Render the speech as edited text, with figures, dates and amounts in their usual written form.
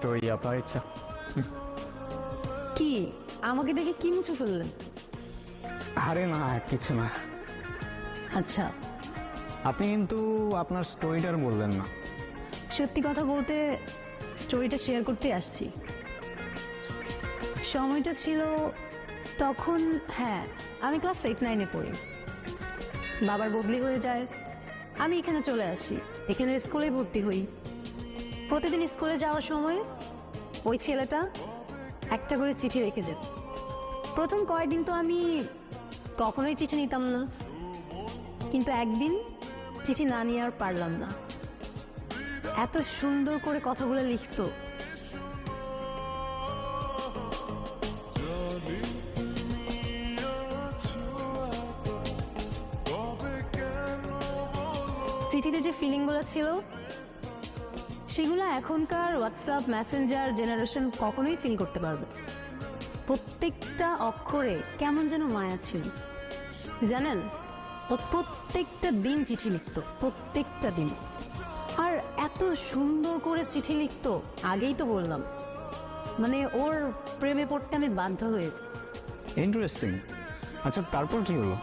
Story আপনার ইচ্ছা। কি আমাকে দেখে কি মুছে ফেললেন? আরে না, কিছু না। আচ্ছা, আপনি কিন্তু আপনার স্টোরিটার বললেন না। সত্যি কথা বলতে স্টোরিটা শেয়ার করতে আসছি। সময়টা ছিল তখন, হ্যাঁ, আমি ক্লাস 8-9-এ পড়ি। বাবার বদলি হয়ে যায়, আমি এখানে চলে আসি, এখানে স্কুলে ভর্তি হই। প্রতিদিন স্কুলে যাওয়ার সময় ওই ছেলেটা একটা করে চিঠি রেখে যেত। প্রথম কয়েকদিন তো আমি কখনোই চিঠি নিতাম না, কিন্তু একদিন চিঠি না নিয়ে আর পারলাম না। এত সুন্দর করে কথাগুলো লিখতো। চিঠিতে যে ফিলিংগুলো ছিল সেগুলো এখনকার হোয়াটসঅ্যাপ মেসেঞ্জার জেনারেশন কখনোই ফিল করতে পারবে। প্রত্যেকটা অক্ষরে কেমন যেন মায়া ছিল। জানেন, ও প্রত্যেকটা দিন চিঠি লিখতো, প্রত্যেকটা দিন। আর এত সুন্দর করে চিঠি লিখতো, আগেই তো বললাম, মানে ওর প্রেমে পড়তে আমি বাধ্য হয়েছি। ইন্টারেস্টিং। আচ্ছা, তারপর কি হলো?